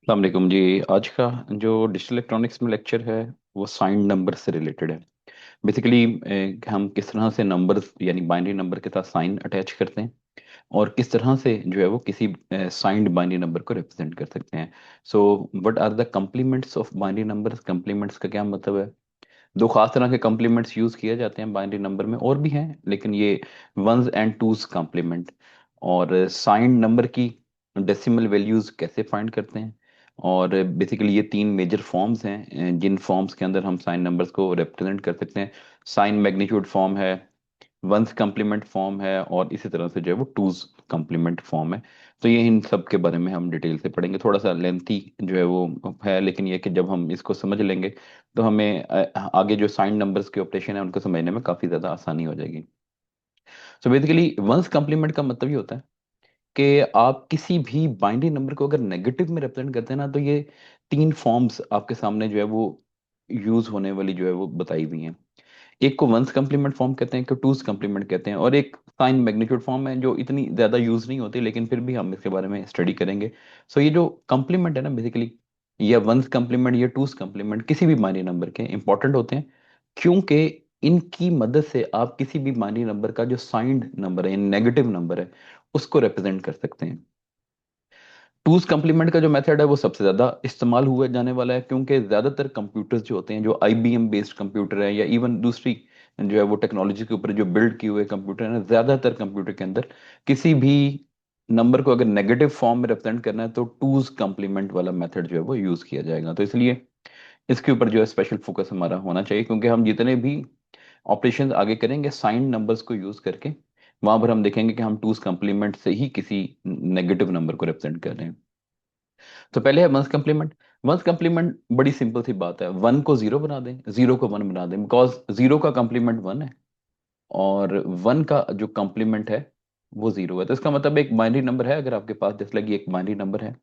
अस्सलाम वालेकुम जी। आज का जो डिजिटल इलेक्ट्रॉनिक्स में लेक्चर है वो साइन नंबर से रिलेटेड है। बेसिकली हम किस तरह से नंबर्स यानी बाइनरी नंबर के साथ साइन अटैच करते हैं और किस तरह से जो है वो किसी साइंड बाइनरी नंबर को रिप्रेजेंट कर सकते हैं। So what are the complements of binary numbers. Complements का क्या मतलब है? दो खास तरह के कम्प्लीमेंट्स यूज किए जाते हैं बाइनरी नंबर में, और भी हैं लेकिन ये वंस एंड टूज कम्प्लीमेंट। और साइंड नंबर की डेसिमल वैल्यूज कैसे फाइंड करते हैं। और बेसिकली ये तीन मेजर फॉर्म्स हैं जिन फॉर्म्स के अंदर हम साइन नंबर्स को रिप्रेजेंट कर सकते हैं। साइन मैग्नीट्यूड फॉर्म है, वंस कम्प्लीमेंट फॉर्म है, और इसी तरह से जो है वो टूज कम्प्लीमेंट फॉर्म है। तो ये इन सब के बारे में हम डिटेल से पढ़ेंगे। थोड़ा सा लेंथी जो है वो है, लेकिन ये कि जब हम इसको समझ लेंगे तो हमें आगे जो साइन नंबर्स के ऑपरेशन है उनको समझने में काफी ज्यादा आसानी हो जाएगी। सो बेसिकली वंस कम्प्लीमेंट का मतलब ये होता है कि आप किसी भी बाइनरी नंबर को अगर नेगेटिव में रिप्रेजेंट करते हैं ना, तो ये तीन फॉर्म्स आपके सामने जो है वो यूज होने वाली जो है वो बताई हुई हैं। एक को वंस कम्प्लीमेंट फॉर्म कहते हैं, एक को टूज कम्प्लीमेंट कहते हैं, और एक साइन मैग्नीट्यूड फॉर्म है जो इतनी ज्यादा यूज नहीं होती, लेकिन फिर भी हम इसके बारे में स्टडी करेंगे। सो ये जो कम्प्लीमेंट है ना बेसिकली, या वंस कम्प्लीमेंट या टूज कम्प्लीमेंट किसी भी बाइनरी नंबर के इंपॉर्टेंट होते हैं, क्योंकि इनकी मदद से आप किसी भी बाइनरी नंबर का जो साइंड नंबर है, नेगेटिव नंबर है, उसको रिप्रेजेंट कर सकते हैं। टूज कम्प्लीमेंट का जो मेथड है वो सबसे ज्यादा इस्तेमाल हुआ जाने वाला है, क्योंकि ज्यादातर कंप्यूटर्स जो होते हैं, जो आईबीएम बेस्ड कंप्यूटर है या इवन दूसरी जो है वो टेक्नोलॉजी के ऊपर जो बिल्ड किए हुए कंप्यूटर है, ज्यादातर कंप्यूटर के अंदर किसी भी नंबर को अगर नेगेटिव फॉर्म में रिप्रेजेंट करना है तो टूज कम्प्लीमेंट वाला मेथड जो है वो यूज किया जाएगा। तो इसलिए इसके ऊपर जो है स्पेशल फोकस हमारा होना चाहिए, क्योंकि हम जितने भी ऑपरेशन आगे करेंगे साइन नंबर्स को यूज करके, वहां पर हम देखेंगे कि हम टूज कम्प्लीमेंट से ही किसी नेगेटिव नंबर को रिप्रेजेंट कर रहे हैं। तो पहले है वंस कम्प्लीमेंट। वंस कम्प्लीमेंट बड़ी सिंपल सी बात है, वन को जीरो बना दें, जीरो को वन बना दें, बिकॉज जीरो का कम्प्लीमेंट वन है और वन का जो कम्प्लीमेंट है वो जीरो है। तो इसका मतलब एक बाइनरी नंबर है अगर आपके पास, जैसे लगी एक बाइनरी नंबर है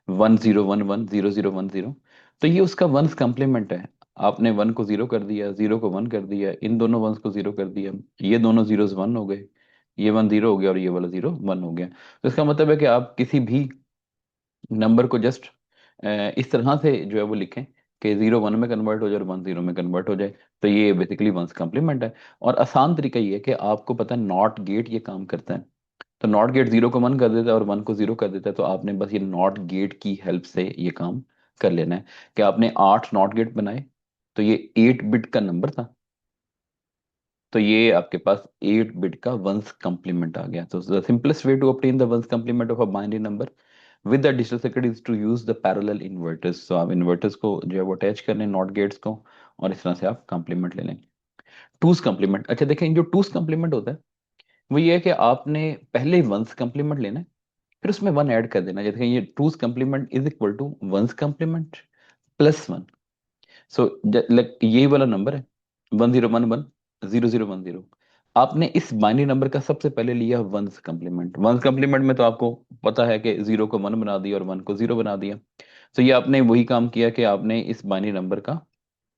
10110010, तो ये उसका वंस कम्प्लीमेंट है। आपने वन को जीरो कर दिया, जीरो को वन कर दिया, इन दोनों वंस को जीरो कर दिया, ये दोनों जीरोस वन हो गए, ये वन जीरो हो गया और ये वाला जीरो वन हो गया। तो इसका मतलब है कि आप किसी भी नंबर को जस्ट इस तरह से जो है वो लिखें कि जीरो वन में कन्वर्ट हो जाए और वन जीरो में कन्वर्ट हो जाए, तो ये बेसिकली वंस कम्प्लीमेंट है। और आसान तरीका ये है कि आपको पता है नॉट गेट ये काम करता है। तो नॉट गेट जीरो को वन कर देता है और वन को जीरो कर देता है, तो आपने बस ये नॉट गेट की हेल्प से ये काम कर लेना है कि आपने 8 नॉट गेट बनाए, तो ये 8 बिट का नंबर था, तो ये आपके पास 8 बिट का वंस कम्प्लीमेंट आ गया। तो the simplest way to obtain the one's complement of a binary number with the digital circuit is to use the parallel inverters. तो आप इन्वर्टर्स को जो है वो अटैच कर लें नॉट गेट्स को, और इस तरह से आप कम्प्लीमेंट ले लें। टूज कम्प्लीमेंट, अच्छा देखें, जो टूज कम्प्लीमेंट होता है वो ये है कि आपने पहले वंस कम्प्लीमेंट लेना है, फिर उसमें वन ऐड कर देना। जैसे ये two's complement is equal to one's complement plus one. So like यही वाला नंबर है 10110010, आपने इस बाइनरी नंबर का सबसे पहले लिया वंस कम्प्लीमेंट। वंस कम्प्लीमेंट में तो आपको पता है कि जीरो को वन बना दिया और वन को जीरो बना दिया। तो ये आपने वही काम किया कि आपने इस बाइनरी नंबर का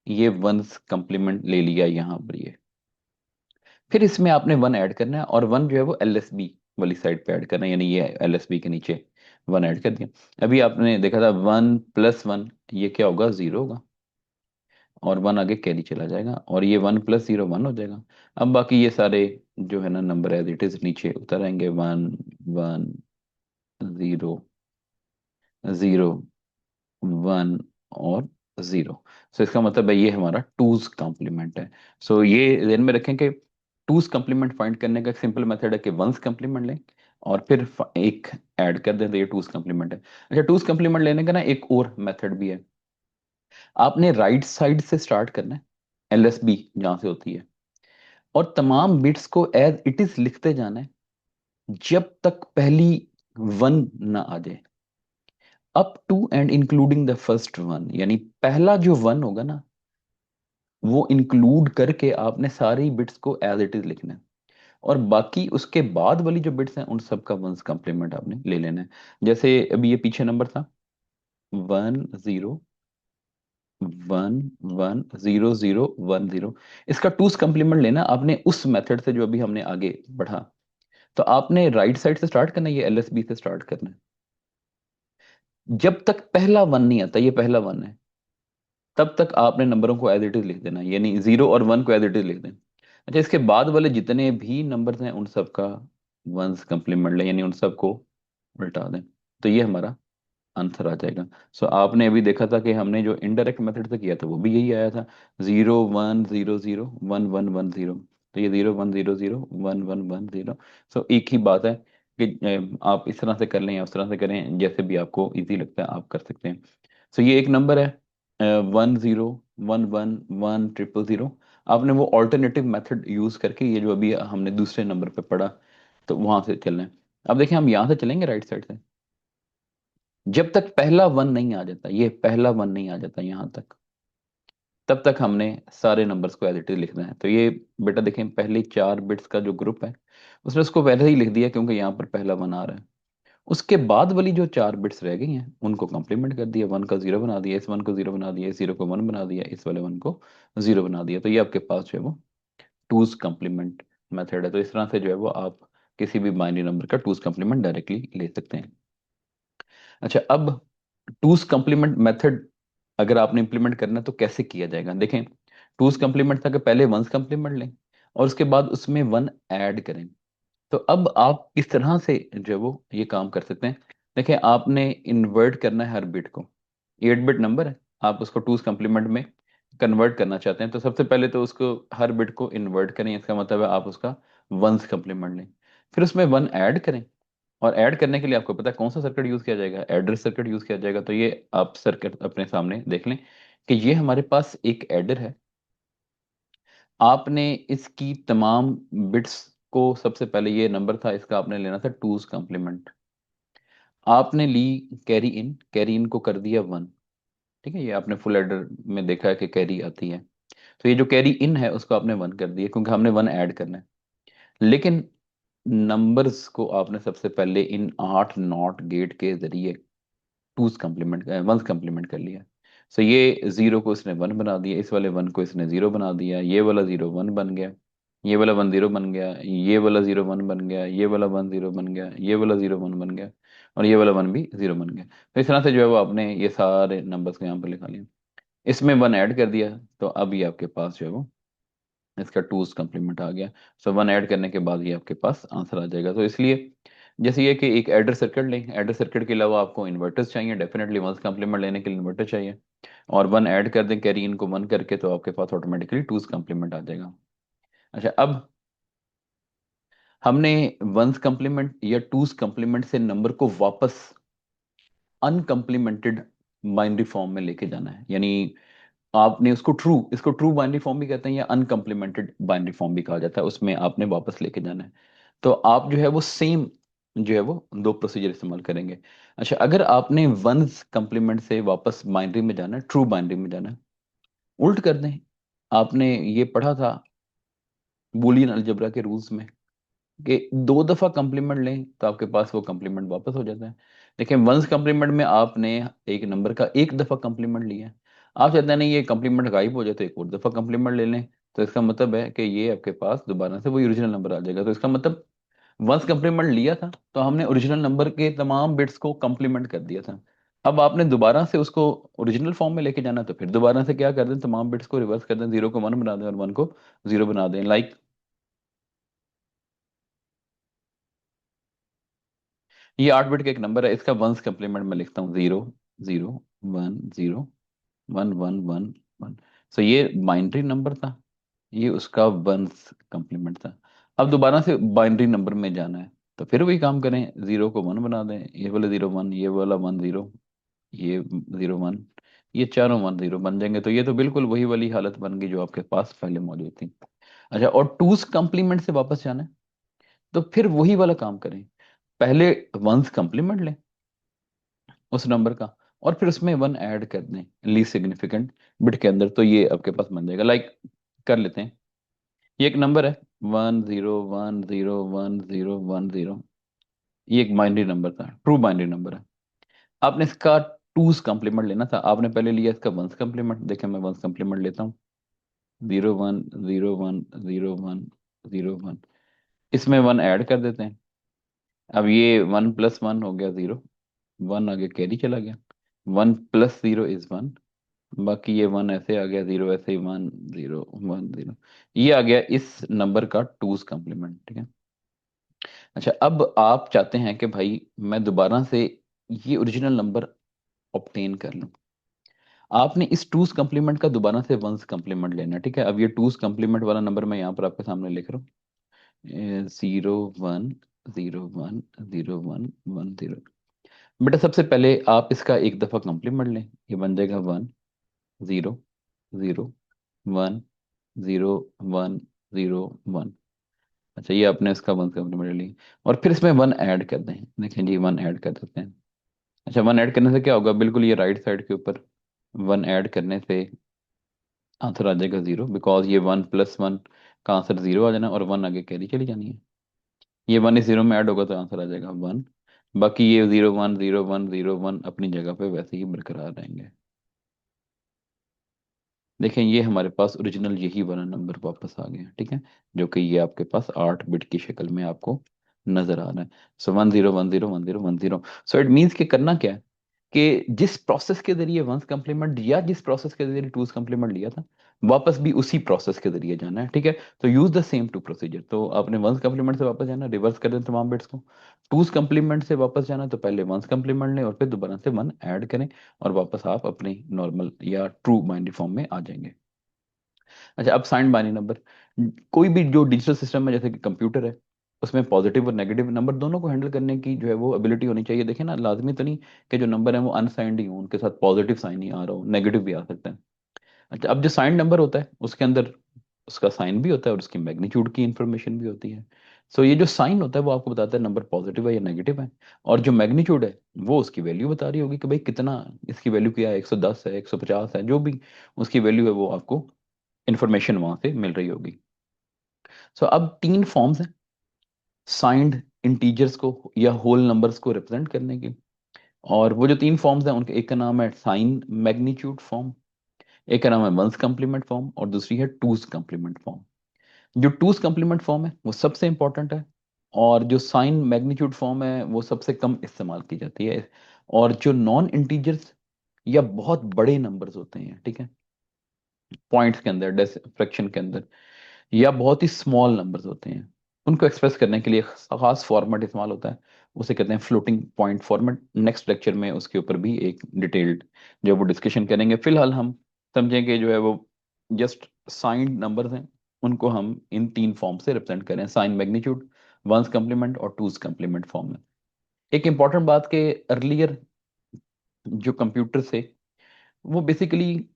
ये वंस कम्प्लीमेंट ले लिया यहाँ पर ये। फिर इसमें आपने वन ऐड करना है, और वन जो है वो एलएसबी वाली साइड पे ऐड करना है, यानी ये एलएसबी के नीचे वन ऐड कर दिया। अभी आपने देखा था वन प्लस वन ये क्या होगा, जीरो होगा, और वन आगे कैरी चला जाएगा, और ये वन प्लस जीरो वन हो जाएगा। अब बाकी ये सारे जो है ना नंबर एज इट इज नीचे उतर आएंगे, one one zero zero one और जीरो। सो इसका मतलब है ये हमारा टूज कॉम्प्लीमेंट है। सो ये ध्यान में रखें कि टूज कॉम्प्लीमेंट फाइंड करने का एक सिंपल मेथड है कि वंस कॉम्प्लीमेंट लें और फिर एक ऐड कर दें, तो ये टूज कॉम्प्लीमेंट है। अच्छा, टूज कॉम्प्लीमेंट लेने का ना एक और मेथड भी है। आपने राइट साइड से स्टार्ट करना है, एलएसबी जहां से होती है, और तमाम बिट्स को एज इट इज लिखते जाना है जब तक पहली वन ना आ जाए, up to and including the first one. यानी पहला जो वन होगा ना वो इंक्लूड करके आपने सारी बिट्स को एज इट इज लिखना है, और बाकी उसके बाद वाली जो बिट्स हैं उन सब का वंस कम्प्लीमेंट आपने ले लेना है। जैसे अभी ये पीछे नंबर था 10110010, इसका टूस कम्प्लीमेंट लेना आपने उस मेथड से जो अभी हमने आगे बढ़ा। तो आपने राइट साइड से स्टार्ट करना है, ये एलएसबी से स्टार्ट करना है। जब तक पहला वन नहीं आता, ये पहला वन है, तब तक आपने नंबरों को एज इट इज लिख देना, यानी जीरो और वन को एज इट इज लिख दें। अच्छा, इसके बाद वाले जितने भी नंबर्स हैं उन सब का वंस कंप्लीमेंट लें, यानी उन सबको उल्टा दें, तो ये हमारा आंसर आ जाएगा। सो आपने अभी देखा था कि हमने जो इनडायरेक्ट मेथड से किया था वो भी यही आया था, 0 1 0 0 1 1 1 0। तो ये 0 1 0 0 1 1 1 0। सो एक ही बात है कि आप इस तरह से कर लें या उस तरह से करें, जैसे भी आपको इजी लगता है आप कर सकते हैं। सो ये एक नंबर है 1 0 1 1 1 0 0। आपने वो ऑल्टरनेटिव मेथड यूज करके ये जो अभी हमने दूसरे नंबर पे पढ़ा, तो वहां से चलना है। अब देखें, हम यहाँ से चलेंगे राइट साइड से। जब तक पहला वन नहीं आ जाता, ये पहला वन नहीं आ जाता यहां तक, तब तक हमने सारे नंबर्स को एज इट इज लिखना है। तो ये बेटा देखें, पहले 4 बिट्स का जो ग्रुप है उसने उसको पहले ही लिख दिया, क्योंकि यहाँ पर पहला वन आ रहा है। उसके बाद वाली जो 4 बिट्स रह गई हैं उनको कंप्लीमेंट कर दिया, वन का जीरो बना दिया, इस वन को जीरो बना दिया, इस जीरो को वन बना दिया, इस वाले वन को जीरो बना दिया। तो ये आपके पास जो है वो टूज कंप्लीमेंट मेथड है। तो इस तरह से जो है वो आप किसी भी बाइनरी नंबर का टूज कंप्लीमेंट डायरेक्टली ले सकते हैं। अच्छा, अब टूज कंप्लीमेंट मेथड अगर आपने इंप्लीमेंट करना है तो कैसे किया जाएगा, देखें। टूज कंप्लीमेंट था कि पहले वंस कंप्लीमेंट लें और उसके बाद उसमें वन ऐड करें। तो अब आप किस तरह से जो है वो ये काम कर सकते हैं, देखें। आपने इन्वर्ट करना है हर बिट को, 8 बिट नंबर है, आप उसको टूज कंप्लीमेंट में कन्वर्ट करना चाहते हैं, तो सबसे पहले तो उसको हर बिट को इन्वर्ट करें, इसका मतलब है आप उसका वंस कंप्लीमेंट लें, फिर उसमें वन ऐड करें। और ऐड करने के लिए आपको पता है कौन सा सर्किट यूज किया जाएगा, एडर सर्किट यूज किया जाएगा। तो ये आप सर्किट अपने सामने देख लें कि ये हमारे पास एक एडर है। आपने इसकी तमाम बिट्स को, सबसे पहले ये नंबर था इसका आपने लेना था टूज कंप्लीमेंट। आपने ली कैरी इन को कर दिया वन। ठीक है, ये आपने फुल एडर में देखा है कि कैरी आती है। तो ये जो कैरी इन है उसको आपने वन कर दिया, क्योंकि हमने वन ऐड करना है। लेकिन नंबर्स को आपने सबसे पहले इन 8 नॉट गेट के जरिए टूज कंप्लीमेंट वंस कंप्लीमेंट कर लिया। सो ये जीरो को इसने वन बना दिया, इस वाले वन को इसने जीरो बना दिया, ये वाला जीरो वन बन गया, ये वाला वन जीरो बन गया, ये वाला जीरो वन बन गया, ये वाला वन जीरो बन गया, ये वाला जीरो वन बन गया, और ये वाला वन भी जीरो बन गया। तो इस तरह से जो है वो आपने ये सारे नंबर्स को यहाँ पर लिखा लिया, इसमें वन ऐड कर दिया, तो अब ये आपके पास जो है वो इसका टूज कम्प्लीमेंट आ गया। सो वन ऐड करने के बाद ये आपके पास आंसर आ जाएगा। तो इसलिए जैसे ये कि एक एडर सर्किट लें, एडर सर्किट के अलावा आपको इन्वर्टर्स चाहिए, डेफिनेटली वंस कम्प्लीमेंट लेने के लिए इन्वर्टर चाहिए, और वन ऐड कर दें कैरी इन को वन करके, तो आपके पास ऑटोमेटिकली टूज कम्प्लीमेंट आ जाएगा। अच्छा, अब हमने वंस कम्प्लीमेंट या टूज कम्प्लीमेंट से नंबर को वापस अनकम्प्लीमेंटेड बाइनरी फॉर्म में लेके जाना है, यानी आपने उसको ट्रू, इसको ट्रू बाइनरी फॉर्म भी कहते हैं या अनकम्प्लीमेंटेड बाइनरी फॉर्म भी कहा जाता है, उसमें आपने वापस लेके जाना है। तो आप जो है वो सेम जो है वो दो प्रोसीजर इस्तेमाल करेंगे। अच्छा, अगर आपने वंस कंप्लीमेंट से वापस बाइनरी में जाना है, ट्रू बाइनरी में जाना है, उल्ट कर दें। आपने ये पढ़ा था बूलियन अलजेब्रा के रूल्स में कि 2 दफा कंप्लीमेंट लें तो आपके पास वो कंप्लीमेंट वापस हो जाता है। देखिए, वंस कंप्लीमेंट में आपने एक नंबर का एक दफा कंप्लीमेंट लिया है, आप चाहते हैं नहीं ये कंप्लीमेंट गायब हो जाए तो एक और दफा कंप्लीमेंट ले लें, तो इसका मतलब है कि ये आपके पास दोबारा से वही ओरिजिनल नंबर आ जाएगा। तो इसका मतलब वंस कंप्लीमेंट लिया था तो हमने ओरिजिनल नंबर के तमाम बिट्स को कंप्लीमेंट कर दिया था। अब आपने दोबारा से उसको ओरिजिनल फॉर्म में लेके जाना, तो फिर दोबारा से क्या कर दें, तमाम बिट्स को रिवर्स कर दें, जीरो को वन बना दें और वन को जीरो बना दें। लाइक ये 8 बिट का एक नंबर है, इसका वंस कंप्लीमेंट में लिखता हूँ 0 0 1 0 1 1 1 1। सो ये बाइनरी नंबर था, ये उसका वंस कंप्लीमेंट था। अब दोबारा से बाइनरी नंबर में जाना है, तो फिर वही काम करें, जीरो को वन बना दें, ये वाला जीरो वन, ये वाला वन जीरो, ये जीरो वन, ये चारों वन जीरो बन जाएंगे। तो ये तो बिल्कुल वही वाली हालत बन गई जो आपके पास पहले मौजूद थी। अच्छा, और टूस कंप्लीमेंट से वापस जाना है, तो फिर वही वाला काम करें, पहले वंस कंप्लीमेंट लें उस नंबर का, और फिर उसमें वन ऐड कर दें लीस्ट सिग्निफिकेंट बिट के अंदर, तो ये आपके पास बन जाएगा। लाइक कर लेते हैं, ये एक नंबर है 1 0 1 0 1 0 1 0। ये एक बाइनरी नंबर था, ट्रू बाइनरी नंबर है। आपने इसका टूज कम्प्लीमेंट लेना था, आपने पहले लिया इसका वंस कम्प्लीमेंट। देखिए, मैं वंस कम्प्लीमेंट लेता हूँ, 0 1 0 1 0 1 0 1, इसमें वन ऐड कर देते हैं। अब ये 1 + 1 हो गया जीरो, वन आगे कैरी चला गया, 1 + 0 = 1, बाकी ये वन ऐसे आ गया, जीरो ऐसे ही, 1 0 1 0, ये आ गया इस नंबर का टूज कॉम्प्लीमेंट, ठीक है। अच्छा, अब आप चाहते हैं कि भाई मैं दोबारा से ये ओरिजिनल नंबर ऑब्टेन कर लूं। आपने इस टूज कॉम्प्लीमेंट का दोबारा से वंस कॉम्प्लीमेंट लेना है, ठीक है। अब ये टूज कॉम्प्लीमेंट वाला नंबर मैं यहाँ पर आपके सामने लिख रहा हूँ, 0 1 0 1 0 1 1 0। बेटा सबसे पहले आप इसका एक दफा कॉम्प्लीमेंट लें, ये बन जाएगा 1 0 0 1 0 1 0 1। अच्छा, ये आपने इसका वन कॉम्प्लीमेंट ली, और फिर इसमें वन ऐड कर दें, देखें जी, वन ऐड कर देते हैं। अच्छा, वन ऐड करने से क्या होगा, बिल्कुल ये राइट साइड के ऊपर वन ऐड करने से आंसर आ जाएगा 0, बिकॉज ये 1 + 1 का आंसर 0 आ जाना, और वन आगे कैरी चली जानी है। ये वन इस जीरो में ऐड होगा तो आंसर आ जाएगा 1। बाकी ये 0 1 0 1 0 1 अपनी जगह पे वैसे ही बरकरार रहेंगे। देखें, ये हमारे पास ओरिजिनल यही वाला नंबर वापस आ गया, ठीक है, जो कि ये आपके पास 8 बिट की शक्ल में आपको नजर आ रहा है। सो 1 0 1 0 1 0 1 0। सो इट मीन्स कि करना क्या है कि जिस प्रोसेस के जरिए वंस कम्प्लीमेंट या जिस प्रोसेस के जरिए टूज कम्प्लीमेंट लिया था, वापस भी उसी प्रोसेस के जरिए जाना है, ठीक है। तो use the same two procedure. तो आपने वंस कम्प्लीमेंट से वापस जाना, रिवर्स कर दें तमाम बिट्स को। टूज कम्प्लीमेंट से वापस जाना तो पहले वंस कम्प्लीमेंट लें और फिर दोबारा से वन ऐड करें, और वापस आप अपने नॉर्मल या ट्रू बाइनरी फॉर्म में आ जाएंगे। अच्छा, अब साइंड बाइनरी नंबर, कोई भी जो डिजिटल सिस्टम है जैसे कि कंप्यूटर है, उसमें पॉजिटिव और नेगेटिव नंबर दोनों को हैंडल करने की जो है वो एबिलिटी होनी चाहिए। देखें ना, लाजमी तो नहीं कि जो नंबर है वो अनसाइंड ही हो, उनके साथ पॉजिटिव साइन ही आ रहा हो, नेगेटिव भी आ सकता है। अच्छा, अब जो साइंड नंबर होता है उसके अंदर उसका साइन भी होता है और उसकी मैग्नीट्यूड की इंफॉर्मेशन भी होती है। सो ये जो साइन होता है वो आपको बताता है नंबर पॉजिटिव है या नेगेटिव है, और जो मैग्नीट्यूड है वो उसकी वैल्यू बता रही होगी कि भाई कितना, इसकी वैल्यू क्या है, 110 है, 150 है, जो भी उसकी वैल्यू है वो आपको इंफॉर्मेशन वहां से मिल रही होगी। सो अब तीन फॉर्म्स हैं साइंड इंटीजर्स को या होल नंबर्स को रिप्रेजेंट करने की। और वो जो तीन फॉर्म्स हैं उनके, एक का नाम है साइन मैग्नीट्यूड फॉर्म, एक का नाम है वंस कम्प्लीमेंट फॉर्म, और दूसरी है टूज कम्प्लीमेंट फॉर्म। जो टूज कम्प्लीमेंट फॉर्म है वो सबसे इंपॉर्टेंट है, और जो साइन मैग्नीट्यूड फॉर्म है वो सबसे कम इस्तेमाल की जाती है। और जो नॉन इंटीजर्स या बहुत बड़े नंबर्स होते हैं, ठीक है, पॉइंट्स के अंदर, फ्रैक्शन के अंदर, या बहुत ही स्मॉल नंबर्स होते हैं, उनको एक्सप्रेस करने के लिए खास फॉर्मेट इस्तेमाल होता है, उसे कहते हैं floating point format. Next lecture में उसके ऊपर भी एक डिटेल्ड जो वो डिस्कशन करेंगे। फिलहाल हम समझेंगे जो है वो जस्ट साइंड नंबर्स हैं, उनको हम इन तीन फॉर्म से रिप्रेजेंट करें, साइन मैग्नीट्यूड, वंस कम्प्लीमेंट और टूज कम्प्लीमेंट फॉर्म में। एक इंपॉर्टेंट बात के, अर्लियर जो कंप्यूटर से, वो बेसिकली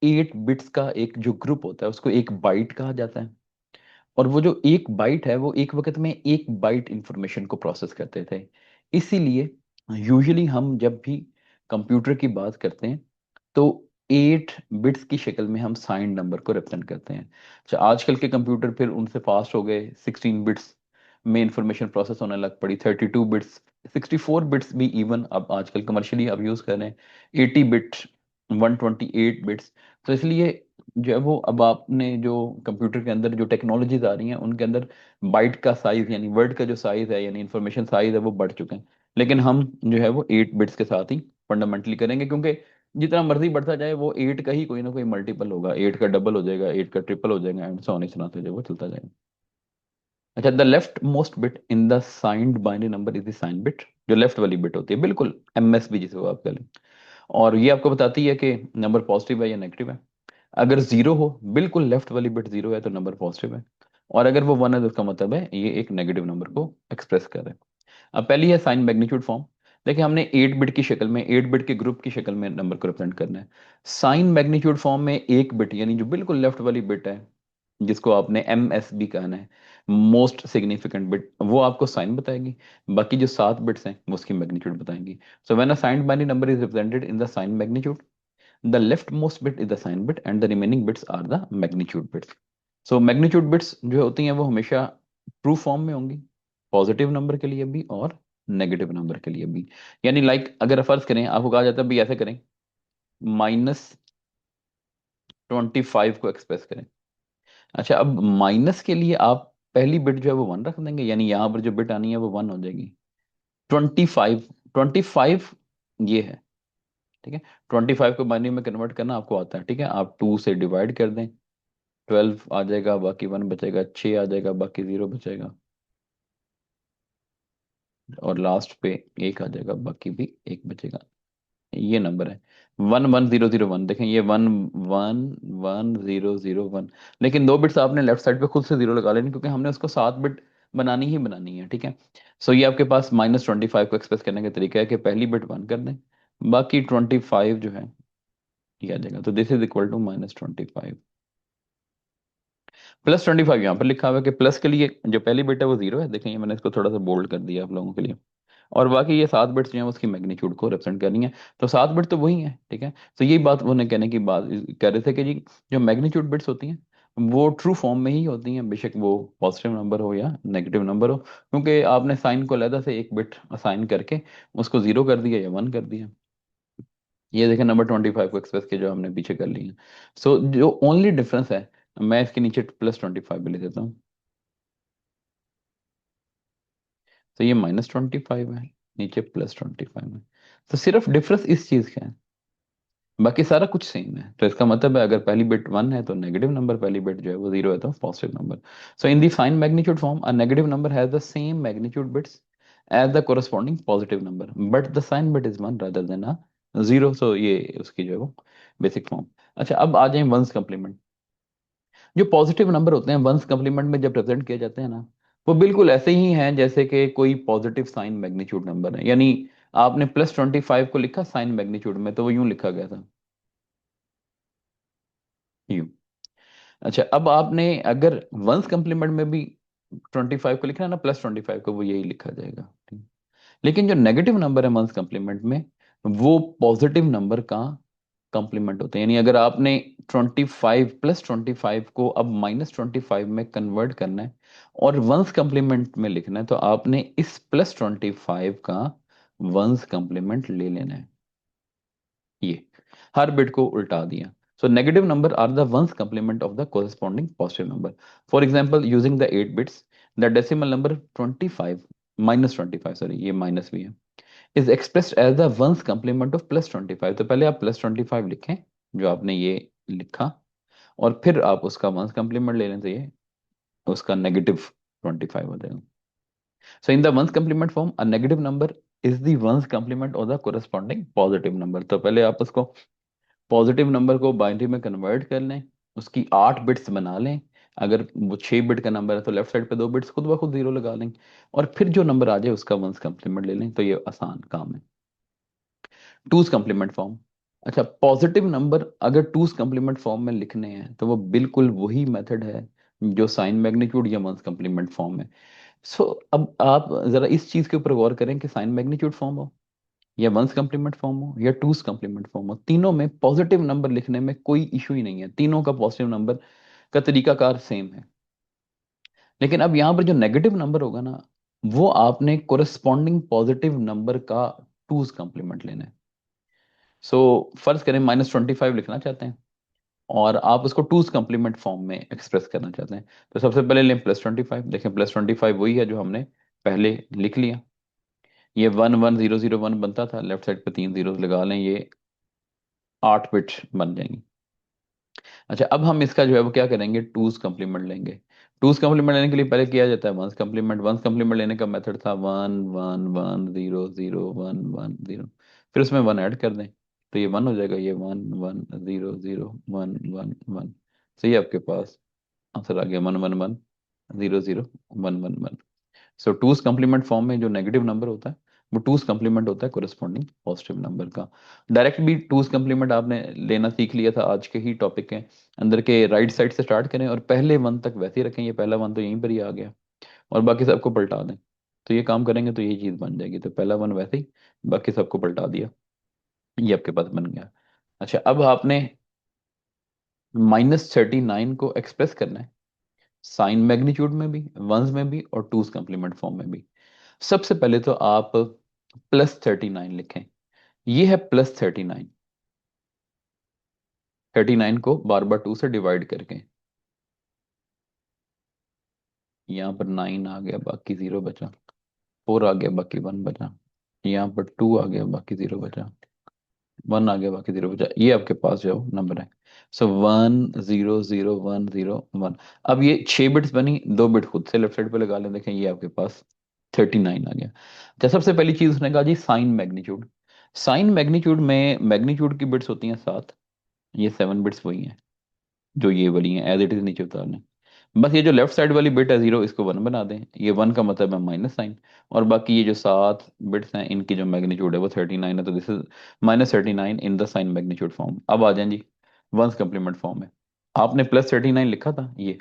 8 बिट्स का एक जो ग्रुप होता है उसको एक बाइट कहा जाता है, और वो जो एक बाइट है वो एक वक्त में 1 बाइट इंफॉर्मेशन को प्रोसेस करते थे। इसीलिए यूजुअली हम जब भी कंप्यूटर की बात करते हैं तो 8 बिट्स की शक्ल में हम साइंड नंबर को रिप्रेजेंट करते हैं। अच्छा, आजकल के कंप्यूटर फिर उनसे फास्ट हो गए, 16 बिट्स में इंफॉर्मेशन प्रोसेस होने लग पड़ी, 32 बिट्स, 64 बिट्स भी इवन अब आजकल कमर्शियली अब यूज कर रहे हैं, 80 बिट, 128 बिट्स। तो इसलिए जो है वो अब आपने जो कंप्यूटर के अंदर जो टेक्नोलॉजीज आ रही हैं उनके अंदर बाइट का साइज यानी वर्ड का जो साइज है यानी इंफॉर्मेशन साइज है वो बढ़ चुके हैं। लेकिन हम जो है वो 8 बिट्स के साथ ही फंडामेंटली करेंगे, क्योंकि जितना मर्जी बढ़ता जाए वो 8 का ही कोई ना कोई मल्टीपल होगा, 8 का डबल हो जाएगा, 8 का ट्रिपल हो जाएगा, एंड सो ऑन, इस तरह से जो वो चलता जाएगा। अच्छा, the left most bit in the signed binary number is the sign bit. जो लेफ्ट वाली बिट होती है, बिल्कुल एमएसबी जिसे वो आप कह लें, और ये आपको बताती है कि नंबर पॉजिटिव है या नेगेटिव है। अगर जीरो हो, बिल्कुल लेफ्ट वाली बिट जीरो है तो नंबर पॉजिटिव है, और अगर वो वन है तो उसका मतलब है ये एक नेगेटिव नंबर को एक्सप्रेस कर रहा है। अब पहली है साइन मैग्नीट्यूड फॉर्म। देखिए, हमने 8 बिट की शक्ल में, 8 बिट के ग्रुप की शक्ल में नंबर को रिप्रेजेंट करना है। साइन मैग्नीट्यूड फॉर्म में एक बिट यानी जो बिल्कुल लेफ्ट वाली बिट है, जिसको आपने एम एस बी कहना है, मोस्ट सिग्निफिकेंट बिट, वो आपको साइन बताएगी। बाकी जो 7 बिट्स हैं वो उसकी मैग्नीट्यूड बताएंगी। So when a sign binary number is represented in the sign magnitude, the leftmost bit is the sign bit and the remaining bits are the magnitude bits. So magnitude bits जो होती हैं वो हमेशा true form में होंगी, positive number के लिए भी और नेगेटिव नंबर के लिए भी। यानी लाइक अगर फर्ज करें, आपको कहा जाता है भाई ऐसे करें, -25 को एक्सप्रेस करें। अच्छा, अब माइनस के लिए आप पहली बिट जो है वो वन रख देंगे, यानी यहाँ पर जो बिट आनी है वो वन हो जाएगी। 25 25 ये है, ठीक है। 25 को बाइनरी में कन्वर्ट करना आपको आता है, ठीक है। आप 2 से डिवाइड कर दें, 12 आ जाएगा, बाकी 1 बचेगा, 6 आ जाएगा, बाकी 0 बचेगा, और लास्ट पे 1 आ जाएगा, बाकी भी 1 बचेगा। ये नंबर है 1 1 0 0 1। देखें ये 1 1 1 0 0 1, लेकिन 2 बिट्स आपने लेफ्ट साइड पे खुद से 0 लगा लेनी, क्योंकि हमने उसको 7 बिट बनानी ही बनानी है, ठीक है। सो ये आपके पास -25 को एक्सप्रेस करने का तरीका है कि पहली बिट 1 कर दें, बाकी 25 जो है ये आ जाएगा। तो दिस इज इक्वल टू -25। +25 यहाँ पर लिखा हुआ है कि प्लस के लिए जो पहली बिट है वो 0 है, देखें ये मैंने इसको थोड़ा सा बोल्ड कर दिया आप लोगों के लिए। और बाकी ये 7 बिट्स जो है उसकी मैग्नीट्यूड को रिप्रेजेंट करनी है। तो 7 बिट तो वही है, ठीक है। तो यही बात उन्हें कहने की बात कह रहे थे कि जी जो मैग्नीट्यूड बिट्स होती हैं वो ट्रू फॉर्म में ही होती हैं, बेशक वो पॉजिटिव नंबर हो या नेगेटिव नंबर हो, क्योंकि आपने साइन को अलहदा से एक बिट असाइन करके उसको 0 कर दिया या 1 कर दिया। ये देखें नंबर 25 को एक्सप्रेस किया जो हमने पीछे कर लिया। सो जो ओनली डिफरेंस है, मैं इसके नीचे +25 भी लिख देता हूँ। तो ये -25 है, नीचे +25 है। तो सिर्फ डिफरेंस इस चीज का है, बाकी सारा कुछ सेम है। तो इसका मतलब है अगर पहली बिट 1 है तो नेगेटिव नंबर, पहली बिट जो है वो 0 है तो positive number. So in the sign magnitude form a negative number has the same magnitude bits as the corresponding positive number, but the sign bit is 1 rather than a 0। So ये उसकी जो है वो बेसिक फॉर्म। अच्छा अब आ जाए once complement. जो positive number होते हैं वंस कम्प्लीमेंट में जब रिप्रेजेंट किए जाते हैं ना, वो बिल्कुल ऐसे ही हैं जैसे कि कोई पॉजिटिव साइन मैग्नीट्यूड नंबर है। यानी आपने +25 को लिखा साइन मैग्नीट्यूड में तो वो यूं लिखा गया था, यूं। अच्छा अब आपने अगर वंस कम्प्लीमेंट में भी 25 को लिखना है ना, +25 को, वो यही लिखा जाएगा, ठीक। लेकिन जो नेगेटिव नंबर है वंस कम्प्लीमेंट में, वो पॉजिटिव नंबर का कंप्लीमेंट होते हैं। यानी अगर आपने 25 +25 को अब -25 में कन्वर्ट करना है और वंस कम्प्लीमेंट में लिखना है, तो आपने इस +25 का वंस कम्प्लीमेंट ले लेना है। ये हर बिट को उल्टा दिया। So negative number are the once complement of the corresponding positive number. For example using the 8 bits, the decimal number 25 -25, sorry ये माइनस भी है, is expressed as the once complement of +25। तो पहले आप +25 लिखें जो आपने ये लिखा, और फिर आप उसका वंस कंप्लीमेंट ले लें तो ये उसका -25 हो जाएगा। So in the once complement form a negative number is the once complement of the corresponding positive number. तो पहले आप उसको पॉजिटिव नंबर को बाइनरी में कन्वर्ट कर लें, उसकी 8 बिट्स बना लें। अगर वो 6 बिट का नंबर है तो लेफ्ट साइड पे 2 बिट्स खुद ब खुद 0 लगा लें, और फिर जो नंबर आ जाए उसका वंस कंप्लीमेंट ले लें। तो ये आसान काम है। Twos complement form. अच्छा पॉजिटिव नंबर अगर टूज कंप्लीमेंट फॉर्म में लिखने हैं तो वो बिल्कुल वही मेथड है जो साइन मैग्नीट्यूड या वंस कंप्लीमेंट फॉर्म है। सो अब आप जरा इस चीज के ऊपर गौर करें कि साइन मैग्नीट्यूड फॉर्म हो या वंस कम्प्लीमेंट फॉर्म हो या टूस कम्प्लीमेंट फॉर्म हो, तीनों में पॉजिटिव नंबर लिखने में कोई इशू ही नहीं है। तीनों का पॉजिटिव नंबर का तरीकाकार सेम है। लेकिन अब यहाँ पर जो नेगेटिव नंबर होगा ना, वो आपने कोरस्पॉन्डिंग पॉजिटिव नंबर का टूस कम्प्लीमेंट लेना है। सो फर्ज करें -25 लिखना चाहते हैं और आप उसको टूस कम्प्लीमेंट फॉर्म में एक्सप्रेस करना चाहते हैं, तो सबसे पहले लें +25। देखें +25 वही है जो हमने पहले लिख लिया। ये 1 1 0 0 1 बनता था, लेफ्ट साइड पे 3 जीरो लगा लें, ये 8 बिट बन जाएंगी। अच्छा अब हम इसका जो है वो क्या करेंगे, टूज कम्प्लीमेंट लेंगे। टूज कम्प्लीमेंट लेने के लिए पहले किया जाता है वंस कम्प्लीमेंट। वंस कम्प्लीमेंट लेने का मेथड था 1 1 1 0 0 1 1 0, फिर उसमें 1 ऐड कर दें तो ये 1 हो जाएगा। ये 1 1 0 0 1 1 1। सही है, आपके पास आंसर आ गया 1 1 1 0 0 1 1 1। सो टूज कम्प्लीमेंट फॉर्म में जो नेगेटिव नंबर होता है वो टूज कम्प्लीमेंट होता है कोरिस्पॉन्डिंग पॉजिटिव नंबर का। डायरेक्ट भी टूज कम्प्लीमेंट आपने लेना सीख लिया था आज के ही टॉपिक के अंदर के। राइट साइड से स्टार्ट करें और पहले 1 तक वैसे ही रखें, ये पहला 1 तो यहीं पर ही आ गया, और बाकी सबको पलटा दें। तो ये काम करेंगे तो यही चीज बन जाएगी। तो पहला 1 वैसे ही, बाकी सबको पलटा दिया, ये आपके पास बन गया। अच्छा अब आपने -39 को एक्सप्रेस करना है साइन मैग्नीट्यूड में भी, वंस में भी, और टूज कम्प्लीमेंट फॉर्म में भी। सबसे पहले तो आप +39 लिखें। ये है +39। 39 को बार बार 2 से डिवाइड करके, यहाँ पर 9 आ गया, बाकी 0 बचा, 4 आ गया, बाकी 1 बचा। यहाँ पर 2 आ गया, बाकी 0 बचा। 1 आ गया, बाकी 0 बचा। ये आपके पास जो नंबर है, सो 1 0 0 1 0 1। अब ये 6 बिट्स बनी, 2 बिट खुद से लेफ्ट साइड पे लगा लें, देखें ये आपके पास 39 आ गया। अच्छा, सबसे पहली चीज उसने कहा जी साइन मैग्नीट्यूड। साइन मैग्नीट्यूड में मैग्नीट्यूड की बिट्स होती हैं 7, ये 7 बिट्स वही हैं जो ये वाली हैं, एज इट इज नीचे उतारने। बस ये जो लेफ्ट साइड वाली बिट है 0, इसको 1 बना दें, ये 1 का मतलब है माइनस साइन। और बाकी ये जो 7 बिट्स हैं इनकी जो मैग्नीट्यूड है वो 39 है, तो this is -39 in the sign magnitude form. अब आ जाएं जी वंस कम्प्लीमेंट फॉर्म में। आपने +39 लिखा था, ये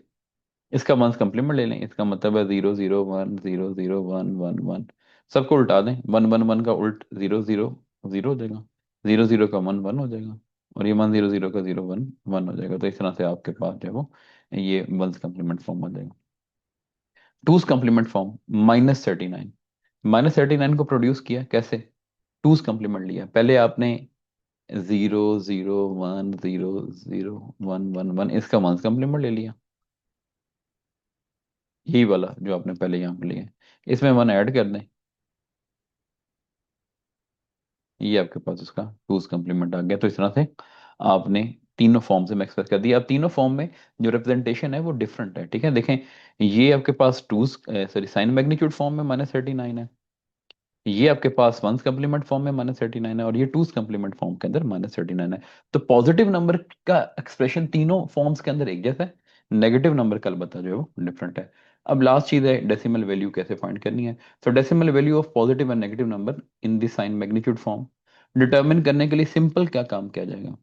इसका वंस कम्प्लीमेंट ले लें, इसका मतलब है 0 0 1 0 0 1 1 1। सबको उल्टा दें, 1 1 1 का उल्ट 0 0 0 हो जाएगा, 0 0 का 1 1 हो जाएगा, और ये 1 0 0 का 0 1 1 हो जाएगा। तो इस तरह से आपके पास जो है वो ये वंस कम्प्लीमेंट फॉर्म हो जाएगा। टूस कम्प्लीमेंट फॉर्म, -39। -39 को प्रोड्यूस किया कैसे? टूस कम्प्लीमेंट लिया, पहले आपने 0 0 1 0 0 1 1 1 इसका वंस कम्प्लीमेंट ले लिया, यही वाला जो आपने पहले यहाँ पे लिया है, इसमें 1 ऐड कर दें, ये आपके पास उसका टूस कम्प्लीमेंट आ गया। तो इस तरह से आपने तीनों फॉर्म से एक्सप्रेस कर दिया। अब तीनों फॉर्म में जो रिप्रेजेंटेशन है वो डिफरेंट है, ठीक है। देखें, ये आपके पास टूस सॉरी साइन मैग्नीट्यूड फॉर्म में -39 है, ये आपके पास वंस कम्प्लीमेंट फॉर्म में -39 है, और ये टूस कम्प्लीमेंट फॉर्म के अंदर -39 है। तो पॉजिटिव नंबर का एक्सप्रेशन तीनों फॉर्म्स के अंदर एक जैसा है, नेगेटिव नंबर का अलबत्ता जो है वो डिफरेंट है। अब लास्ट चीज है डेसिमल वैल्यू कैसे फाइंड करनी है। तो decimal value of positive and negative number in the sign magnitude form determine करने के लिए सिंपल क्या काम किया जाएगा,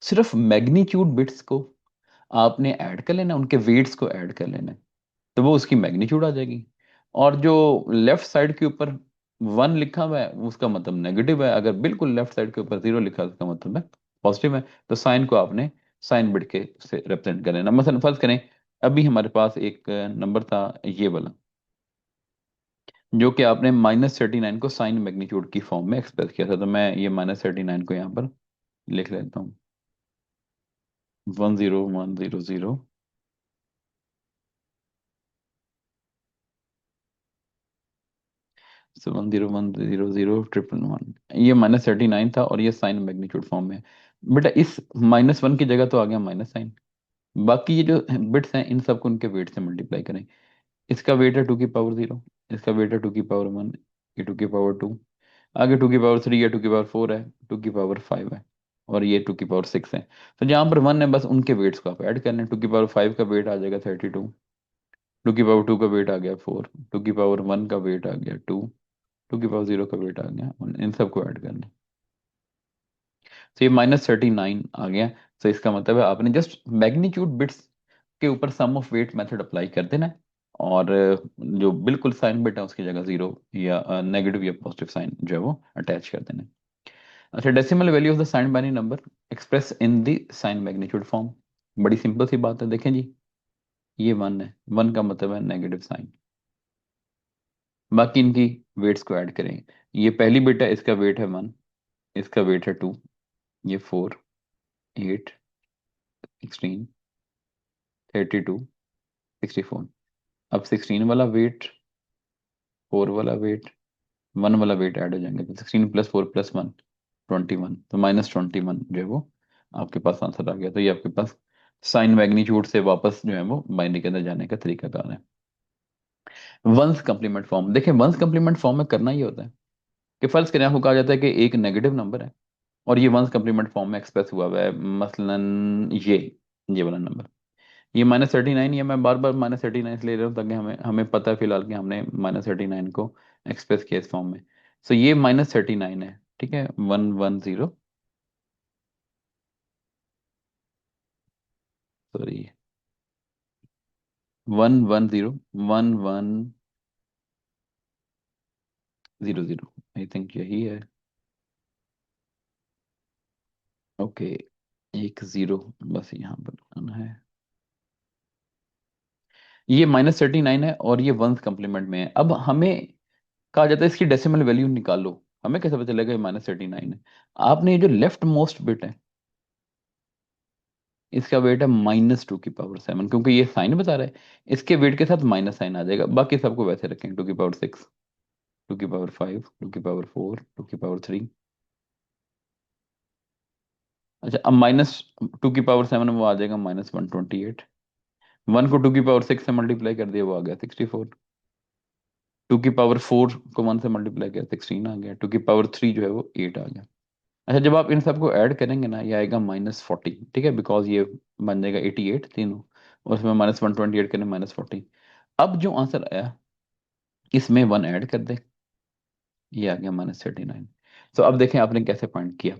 सिर्फ मैग्नीट्यूड बिट्स को आपने ऐड कर लेना, उनके वेट्स को ऐड कर लेना है, तो वो उसकी मैग्नीट्यूड आ जाएगी। और जो लेफ्ट साइड के ऊपर 1 लिखा हुआ है उसका मतलब नेगेटिव है, अगर बिल्कुल लेफ्ट साइड के ऊपर 0 लिखा है उसका मतलब है पॉजिटिव है। तो साइन को आपने साइन बिट के से रिप्रेजेंट कर लेना। मसलन फर्ज करें, अभी हमारे पास एक नंबर था ये वाला, जो कि आपने -39 को साइन मैग्नीट्यूड की फॉर्म में एक्सप्रेस किया था। तो मैं ये -39 को यहाँ पर लिख लेता हूँ, 1 0 1 0 0, 1 0 1 0 0 1 1 ये -39 था, और ये साइन मैग्नीट्यूड फॉर्म में है। बेटा इस -1 की जगह तो आ गया माइनस साइन। बाकी ये जो बिट्स हैं इन सबको उनके वेट से मल्टीप्लाई करें। इसका वेट है 2 की पावर 0, इसका वेट है 2 की पावर 1, ये 2 की पावर 2, आगे 2 की पावर 3 है, 2 की पावर 4 है, 2 की पावर 5 है, और ये 2 की पावर 6 है। तो जहाँ पर 1 है बस उनके वेट्स को आप ऐड कर लें। 2 की पावर 5 का वेट आ जाएगा 32, 2 की पावर 2 का वेट आ गया 4, 2 की पावर 1 का वेट आ गया 2, 2 की पावर 0 का वेट आ गया, इन सबको ऐड कर लें। तो ये -39 आ गया। तो इसका मतलब है आपने जस्ट मैग्नीट्यूड बिट्स के ऊपर सम ऑफ वेट मेथड अप्लाई कर देना है, और जो बिल्कुल साइन बिट है उसकी जगह 0 या नेगेटिव या पॉजिटिव साइन जो है वो अटैच कर देना है। अच्छा, decimal value of the sign binary number express in the sign magnitude form, बड़ी सिंपल सी बात है। देखें जी, ये 1 है, 1 का मतलब है नेगेटिव साइन। बाकी इनकी वेट्स को ऐड करें, ये पहली बिट है, इसका वेट है 1, इसका वेट है 2, ये 4, 8, 16, 32, 64। अब 16 वाला वेट, 4 वाला वेट, 1 वाला वेट ऐड हो जाएंगे, तो 16 + 4 + 1 21, तो -21 जो है वो आपके पास आंसर आ गया। तो ये आपके पास साइन मैग्नीट्यूड से वापस जो है वो बाइनरी के अंदर जाने का तरीका कार है। वंस कंप्लीमेंट फॉर्म देखें, वंस कंप्लीमेंट फॉर्म में करना ये होता है कि फर्ज करें आपको कहा जाता है कि एक नेगेटिव नंबर है, और ये वंस कंप्लीमेंट फॉर्म में एक्सप्रेस हुआ हुआ है, मसलन ये वाला नंबर, ये -39, ये मैं बार बार -39 ले रहा हूँ ताकि हमें हमें पता है फिलहाल कि हमने -39 को एक्सप्रेस किया इस फॉर्म में। सो ये -39 है, ठीक है, 1 1 0, सॉरी 1 1 0 1 1 0 0, आई थिंक यही है। ओके, एक 0 बस यहाँ पर आना है। ये -39 है और ये वंस कम्प्लीमेंट में है। अब हमें कहा जाता है इसकी डेसिमल वैल्यू निकालो, हमें कैसे पता चलेगा ये -39 है? आपने ये जो लेफ्ट मोस्ट बिट है इसका वेट है -2 की पावर 7, क्योंकि ये साइन बता रहा है, इसके वेट के साथ माइनस साइन आ जाएगा, बाकी सबको वैसे रखेंगे 2 की पावर 6। 2 की पावर 5, 2 की पावर 4, 2 की पावर 3। अच्छा, अब -2 की पावर 7 वो आ जाएगा -128। 1 को 2 की पावर 6 से मल्टीप्लाई कर दिया, वो आ गया 64। 2 की पावर 4 को 1 से मल्टीप्लाई किया, 16 आ गया। 2 की पावर 3 जो है वो 8 आ गया। अच्छा, जब आप इन सबको ऐड करेंगे ना, ये आएगा -40, ठीक है, बिकॉज ये बन जाएगा 88 तीनों, और उसमें -128 करें -40। अब जो आंसर आया, इसमें 1 ऐड कर दे, ये आ गया -39। तो अब देखें आपने कैसे पॉइंट किया।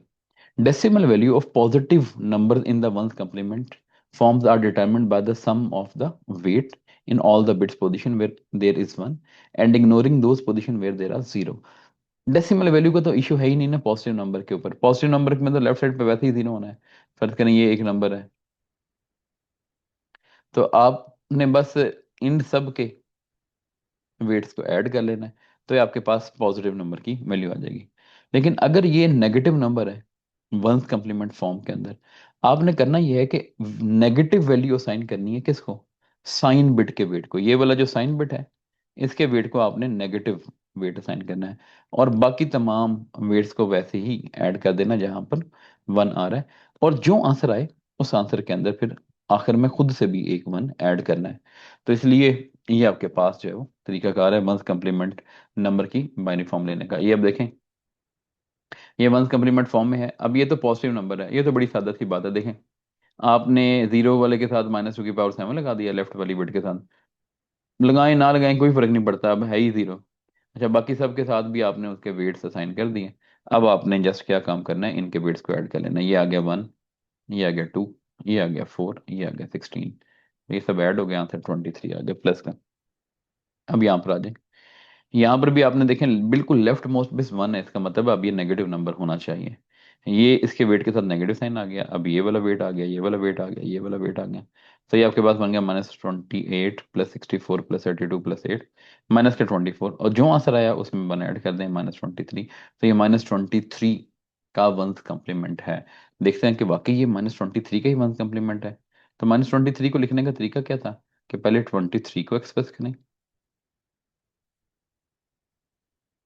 Decimal value of positive numbers in the ones complement forms are determined by the sum of the weight in all the bits position where there is one and ignoring those position where there are zero। Decimal value का तो issue है ही नहीं ना positive number के ऊपर। Positive number में तो left side पे वैसे ही जीरो होना है। फर्ज करें ये एक नंबर है, तो आपने बस इन सब के वेट्स को ऐड कर लेना है, तो ये आपके पास पॉजिटिव नंबर की वैल्यू आ जाएगी। लेकिन अगर ये नेगेटिव नंबर है वंस कंप्लीमेंट फॉर्म के अंदर, आपने करना यह है कि नेगेटिव वैल्यू असाइन करनी है किसको, साइन बिट के वेट को। ये वाला जो साइन बिट है, इसके वेट को आपने नेगेटिव वेट असाइन करना है, और बाकी तमाम वेट्स को वैसे ही ऐड कर देना जहां पर 1 आ रहा है। और जो आंसर आए उस आंसर के अंदर फिर आखिर में खुद से भी एक 1 ऐड करना है। तो इसलिए ये आपके पास जो है वो तरीकाकार है वंस कंप्लीमेंट नंबर की बाइनरी फॉर्म लेने का। ये अब देखें, ये वंस कंप्लीमेंट फॉर्म में है। अब ये तो पॉजिटिव नंबर है, ये तो बड़ी सादा सी बात है। देखें, आपने जीरो वाले के साथ -2 की पावर 7 लगा दिया, लेफ्ट वाली बिट के साथ लगाएं ना लगाएं कोई फर्क नहीं पड़ता, अब है ही जीरो। अच्छा, बाकी सब के साथ भी आपने उसके वेट्स असाइन कर दिए। अब आपने जस्ट क्या काम करना है, इनके वेट्स को ऐड कर लेना है। ये आ गया 1, ये आ गया 2, ये आ गया 4, ये आ गया 16। ये सब ऐड हो गया, आंसर 23 आ गया प्लस का। अब यहाँ पर आ जाए, यहाँ पर भी आपने देखें बिल्कुल लेफ्ट मोस्ट बिस 1 है, इसका मतलब अब ये नेगेटिव नंबर होना चाहिए। ये इसके वेट के साथ नेगेटिव साइन आ गया, अब ये वाला वेट आ गया, ये वाला वेट आ गया, ये वाला वेट आ गया। तो ये आपके पास बन गया -28 +64 +32 +8 -24, और जो आंसर आया उसमें 1 ऐड कर दें -23। तो ये -23 का वंस कम्प्लीमेंट है। देखते हैं कि वाकई ये -23 का ही वंस कम्प्लीमेंट है। तो -23 को लिखने का तरीका क्या था, कि पहले 23 को एक्सप्रेस करें।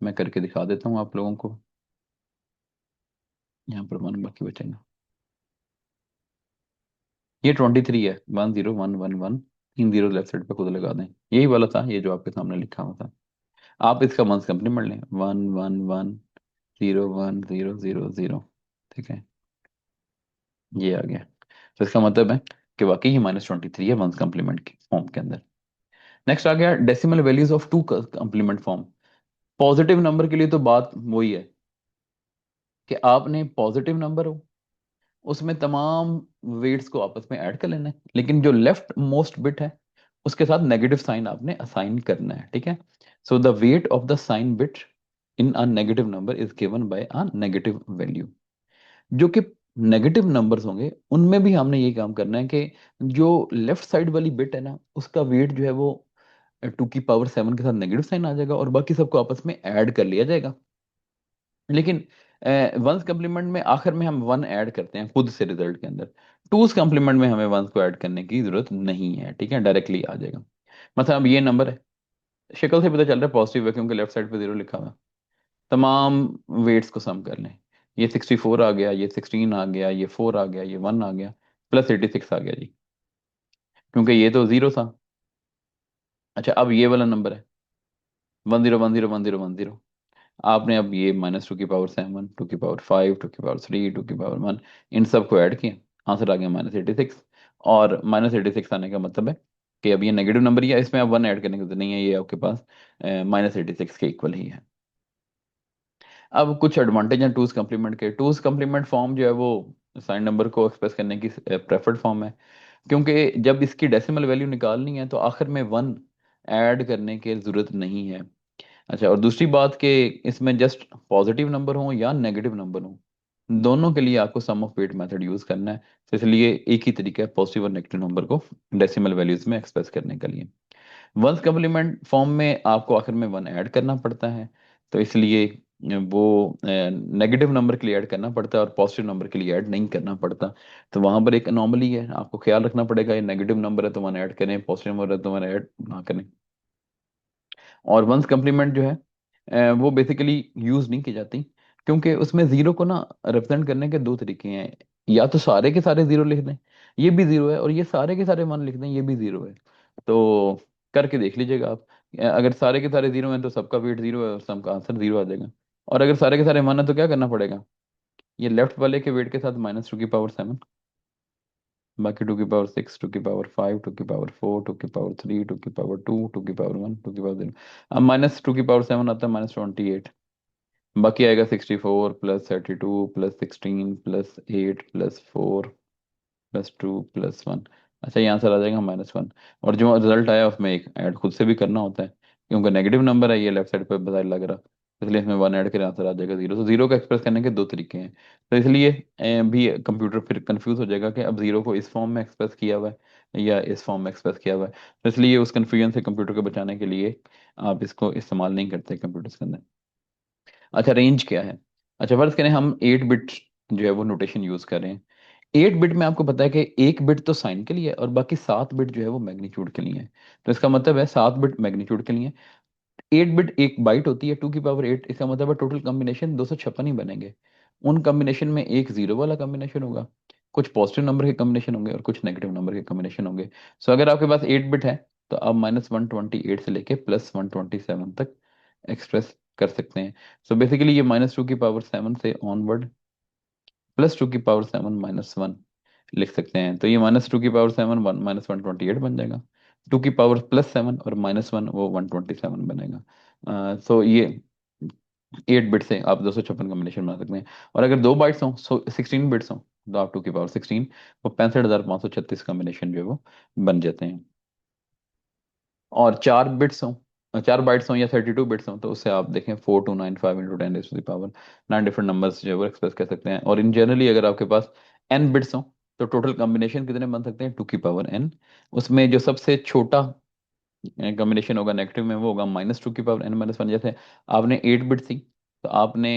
मैं करके दिखा देता हूँ आप लोगों को। यहाँ पर 1 बाकी बचेगा। ये 23 है, 10111, 3 जीरो लेफ्ट साइड पे खुद लगा दें। यही वाला था ये जो आपके सामने लिखा हुआ था। आप इसका वंस कंप्लीमेंट लें, 111 0 1 0 0 0। ठीक है, ये आ गया। तो इसका मतलब है कि वाकई ये -23 है वंस कंप्लीमेंट की फॉर्म के अंदर। नेक्स्ट आ गया decimal values of two complement form. Positive number के लिए तो बात वही है कि आपने पॉजिटिव नंबर हो, उसमें तमाम वेट्स को आपस में ऐड कर लेना है, लेकिन जो लेफ्ट मोस्ट बिट है उसके साथ नेगेटिव साइन आपने असाइन करना है। ठीक है, so the weight of the sign bit in a negative number is given by a negative value. जो कि नेगेटिव नंबर्स होंगे उनमें भी हमने ये काम करना है कि जो लेफ्ट साइड वाली बिट है ना, उसका वेट जो है वो 2 की पावर 7 के साथ नेगेटिव साइन आ जाएगा, और बाकी सबको आपस में ऐड कर लिया जाएगा। लेकिन वंस कम्प्लीमेंट में आखिर में हम 1 ऐड करते हैं खुद से रिजल्ट के अंदर। टूस कम्प्लीमेंट में हमें वंस को ऐड करने की जरूरत नहीं है, ठीक है, डायरेक्टली आ जाएगा। मतलब अब ये नंबर है, शक्ल से पता चल रहा है पॉजिटिव है क्योंकि लेफ्ट साइड पे 0 लिखा हुआ है। तमाम वेट्स को सम कर लें, ये 64 आ गया, ये 16 आ गया, ये 4 आ गया, ये 1 आ गया, +86 आ गया जी, क्योंकि ये तो 0 था। अच्छा, अब ये वाला नंबर है 10 10 10 10 10। आपने अब ये -2 की पावर 7, 2 की पावर 5, 2 की पावर 3, 2 की पावर 1, इन सबको ऐड किया, आंसर आ गया -86। और -86 आने का मतलब है कि अब ये नेगेटिव नंबर ही है, इसमें अब 1 ऐड करने की जरूरत नहीं है, ये आपके पास -86 के इक्वल ही है। अब कुछ एडवांटेज हैं टूज कम्प्लीमेंट के। टूज कम्प्लीमेंट फॉर्म जो है वो साइन नंबर को एक्सप्रेस करने की प्रेफर्ड फॉर्म है, क्योंकि जब इसकी डेसिमल वैल्यू निकालनी है तो आखिर में 1 ऐड करने की जरूरत नहीं है। अच्छा, और दूसरी बात कि इसमें जस्ट पॉजिटिव नंबर हो या नेगेटिव नंबर हो, दोनों के लिए आपको सम ऑफ वेट मेथड यूज करना है। तो इसलिए एक ही तरीका है पॉजिटिव और नेगेटिव नंबर को डेसिमल वैल्यूज में एक्सप्रेस करने के लिए। वंस कम्प्लीमेंट फॉर्म में आपको आखिर में 1 ऐड करना पड़ता है, तो इसलिए वो नेगेटिव नंबर के लिए ऐड करना पड़ता है और पॉजिटिव नंबर के लिए ऐड नहीं करना पड़ता। तो वहां पर एक अनोमली है, आपको ख्याल रखना पड़ेगा, ये नेगेटिव नंबर है तो 1 ऐड करें, पॉजिटिव नंबर है तो 1 ऐड ना करें। और वंस कम्प्लीमेंट जो है वो बेसिकली यूज नहीं की जाती, क्योंकि उसमें जीरो को ना रिप्रेजेंट करने के दो तरीके हैं। या तो सारे के सारे जीरो लिख दें, ये भी जीरो है, और ये सारे के सारे मान लिख दें, ये भी जीरो है। तो करके देख लीजिएगा आप। अगर सारे के सारे जीरो हैं तो सबका वेट जीरो है और सबका आंसर जीरो आ जाएगा। और अगर सारे के सारे मान है तो क्या करना पड़ेगा, ये लेफ्ट वाले के वेट के साथ -2 की पावर 7, बाकी 2 की पावर 6, 2 की पावर 5, 2 की पावर 4, 2 की पावर 3, 2 की पावर 2, 2 की पावर 1, 2 की पावर 0। अब -2 की पावर 7 आता है -28। बाकी आएगा 64 + 32 + 16 +8 + 4 +2 + 1। अच्छा, ये आंसर आ जाएगा -1। और जो रिजल्ट आया उसमें एक ऐड खुद से भी करना होता है, क्योंकि नेगेटिव नंबर है, ये लेफ्ट साइड पर बाहर लग रहा, इसलिए इसमें 1 ऐड करें आंसर आ जाएगा 0। तो जीरो को एक्सप्रेस करने के दो तरीके हैं। तो इसलिए भी कंप्यूटर फिर कंफ्यूज हो जाएगा कि अब जीरो को इस फॉर्म में एक्सप्रेस किया हुआ है या इस फॉर्म में एक्सप्रेस किया हुआ है। तो इसलिए उस कन्फ्यूजन से कंप्यूटर को बचाने के लिए आप इसको इस्तेमाल नहीं करते कंप्यूटर्स के अंदर। अच्छा, रेंज क्या है। अच्छा, फर्ज करें हम 8 बिट जो है वो नोटेशन यूज कर रहे हैं। 8 बिट में आपको पता है कि 1 बिट तो साइन के लिए है और बाकी 7 बिट जो है वो मैग्नीट्यूड के लिए है। तो इसका मतलब है 7 बिट मैग्नीट्यूड के लिए, 8 बिट एक बाइट होती है 2 की पावर 8, इसका मतलब है टोटल कॉम्बिनेशन 256 ही बनेंगे। उन कॉम्बिनेशन में एक जीरो वाला कॉम्बिनेशन होगा, कुछ पॉजिटिव नंबर के कॉम्बिनेशन होंगे और कुछ नेगेटिव नंबर के कॉम्बिनेशन होंगे। सो अगर आपके पास 8 बिट है तो आप -128 से लेके +127 तक एक्सप्रेस कर सकते हैं। सो बेसिकली ये -2 की पावर 7 से ऑनवर्ड +2 की पावर 7 -1 लिख सकते हैं। तो ये -2 की पावर 7 -128 बन जाएगा। 2 की पावर +7 और -1 वो 127 बनेगा। तो ये 8 बिट से आप 256 कॉम्बिनेशन बना सकते हैं। और अगर 2 बाइट्स हों, 16 बिट्स हों, तो आप 2 की पावर 16, वो 65,536 कॉम्बिनेशन जो है वो बन जाते हैं। और 4 बिट्स हों, 4 बाइट्स हों या 32 बिट्स हों, तो उससे आप देखें 4295 × 10⁻⁹ 9 डिफरेंट नंबर्स जो है वो एक्सप्रेस कर सकते हैं। और इन जनरली अगर आपके पास n बिट्स हों, तो टोटल कॉम्बिनेशन कितने बन सकते हैं, 2 की पावर n। उसमें जो सबसे छोटा कॉम्बिनेशन होगा नेगेटिव में, वो होगा -2 की पावर n-1। जैसे आपने 8 बिट थी, तो आपने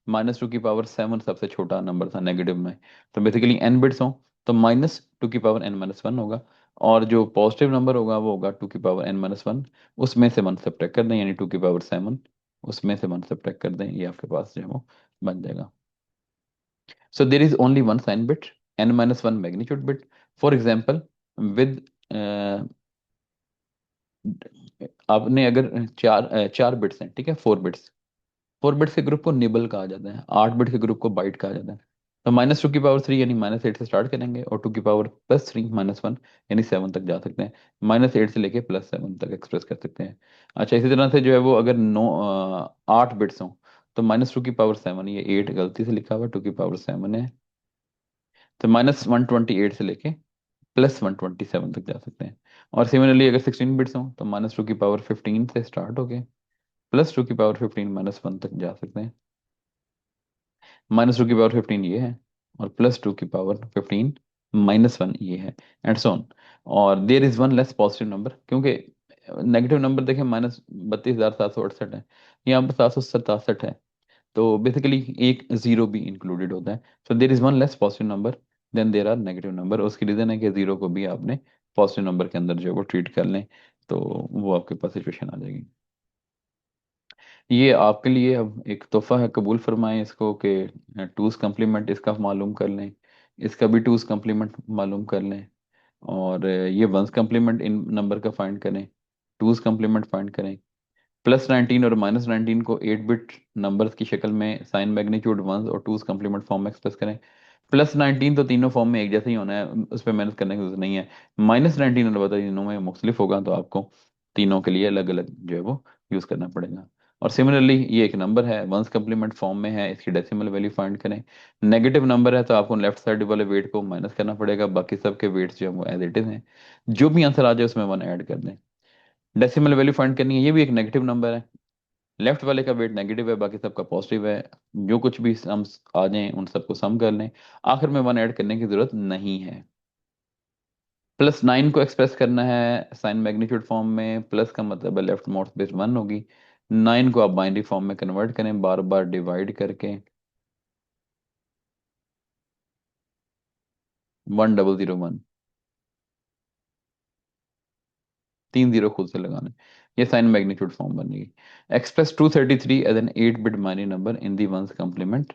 -2 की पावर 7 सबसे छोटा नंबर था नेगेटिव में। तो बेसिकली n बिट्स हो तो -2 की पावर n-1 होगा। और जो पॉजिटिव नंबर होगा वो होगा 2 की पावर n-1, उसमें से 1 सब्ट्रैक्ट कर दें, यानी 2 की पावर 7 उसमें से 1 सब्ट्रैक्ट कर दें, ये आपके पास जो है वो बन जाएगा। So there is only one sign bit, n-1 magnitude bit. For example, with आपने अगर चार बिट्स हैं, ठीक है, 4 बिट्स, 4 बिट्स के ग्रुप को निबल कहा जाता है, 8 बिट के ग्रुप को बाइट कहा जाता है। तो -2 की पावर 3 यानी -8 से स्टार्ट करेंगे, और 2 की पावर +3 -1 यानी 7 तक जा सकते हैं। -8 से लेके +7 तक एक्सप्रेस कर सकते हैं। अच्छा, इसी तरह से जो है वो अगर 8 बिट्स हों, तो -2 की पावर 7, ये 8 गलती से लिखा हुआ, 2 की पावर 7 है, तो -128 से लेके +127 तक जा सकते हैं। और सिमिलरली अगर 16 बिट्स हों, तो -2 की पावर 15 से स्टार्ट होके +2 की पावर 15 -1 तक जा सकते हैं। -2 की पावर 15 ये है, और +2 की पावर 15 -1 ये है, एंड सो ऑन। और there is one less positive number, क्योंकि नेगेटिव नंबर देखें -32,768 है, यहाँ पर 767 है। तो बेसिकली एक जीरो भी इंक्लूडेड होता है। So there is one less positive number than there are negative number. उसकी रीजन है कि जीरो को भी आपने पॉजिटिव नंबर के अंदर जो है वो ट्रीट कर लें, तो वो आपके पास सिचुएशन आ जाएगी। ये आपके लिए अब एक तोहफा है, कबूल फरमाएं इसको कि टूज कम्प्लीमेंट इसका मालूम कर लें, इसका भी टूज कम्प्लीमेंट मालूम कर लें। और ये वंस कम्प्लीमेंट इन नंबर का फाइंड करें, टूज कम्प्लीमेंट फाइंड करें। +19 और -19 को 8 बिट नंबर्स की शक्ल में साइन मैग्नीट्यूड वंस और टूज कम्प्लीमेंट फॉर्म में एक्सप्रेस करें। +19 तो तीनों फॉर्म में एक जैसा ही होना है, उस पर मेहनत करने की जरूरत नहीं है। -19 अलबत्ता तीनों में मुख्तलिफ होगा, तो आपको तीनों के लिए अलग अलग जो है वो यूज़ करना पड़ेगा। और सिमिलरली ये एक नंबर है, वंस कम्प्लीमेंट फॉर्म में है, इसकी डेसिमल वैल्यू फाइंड करें। नेगेटिव नंबर है तो आपको लेफ्ट साइड वाले वेट को माइनस करना पड़ेगा, बाकी सबके वेट्स जो है वो एज इट इज हैं। जो भी आंसर आ जाए उसमें 1 ऐड कर दें। डेसिमल वैल्यू फाइंड करनी है, ये भी एक नेगेटिव नंबर है, लेफ्ट वाले का वेट नेगेटिव है, बाकी सबका पॉजिटिव है। जो कुछ भी सम्स आ जाएं उन सबको सम कर लें, आखिर में 1 ऐड करने की जरूरत नहीं है। +9 को एक्सप्रेस करना है साइन मैग्नीट्यूड फॉर्म में, प्लस का मतलब है लेफ्ट मोस्ट बेस 1 होगी। 9 को आप बाइनरी फॉर्म में कन्वर्ट करें बार बार डिवाइड करके, 1001। तीन जीरो खुद से लगाने, ये साइन मैग्नीट्यूड फॉर्म बनेगी। Express 233 as an 8 bit binary number in the one's complement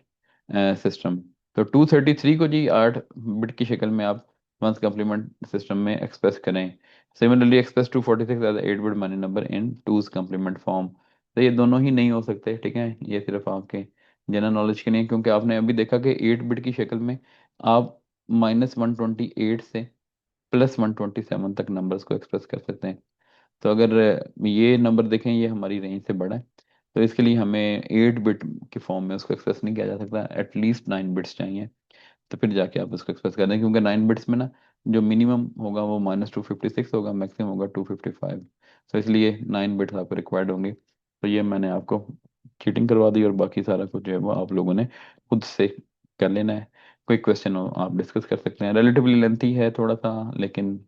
system. तो 233 को जी 8 बिट की शक्ल में आप वंस कम्प्लीमेंट सिस्टम में एक्सप्रेस करें। Similarly express 246 as 8 bit binary number in two's complement form. तो ये दोनों ही नहीं हो सकते, ठीक है, ये सिर्फ आपके जनरल नॉलेज के लिए, क्योंकि आपने अभी देखा कि 8 बिट की शक्ल में आप -128 से +127 तक नंबर्स को एक्सप्रेस कर सकते हैं। तो अगर ये नंबर देखें, ये हमारी रेंज से बड़ा है, तो इसके लिए हमें 8 बिट के फॉर्म में उसको एक्सप्रेस नहीं किया जा सकता, एटलीस्ट 9 बिट्स चाहिए। तो फिर जाके आप उसको एक्सप्रेस कर दें, क्योंकि 9 बिट्स में ना जो मिनिमम होगा वो -256 होगा, मैक्सिमम होगा 255। तो इसलिए 9 बिट्स आपको रिक्वायर्ड होंगे। तो ये मैंने आपको चीटिंग करवा दी, और बाकी सारा कुछ जो है वो आप लोगों ने खुद से कर लेना है। कोई क्वेश्चन हो आप डिस्कस कर सकते हैं, रिलेटिवली लेंथी है थोड़ा सा, लेकिन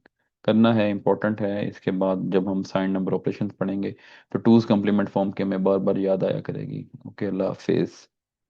करना है, इंपॉर्टेंट है। इसके बाद जब हम साइन नंबर ऑपरेशन पढ़ेंगे तो टूज कम्प्लीमेंट फॉर्म के हमें बार बार याद आया करेगी। ओके, अल्लाह हाफिज।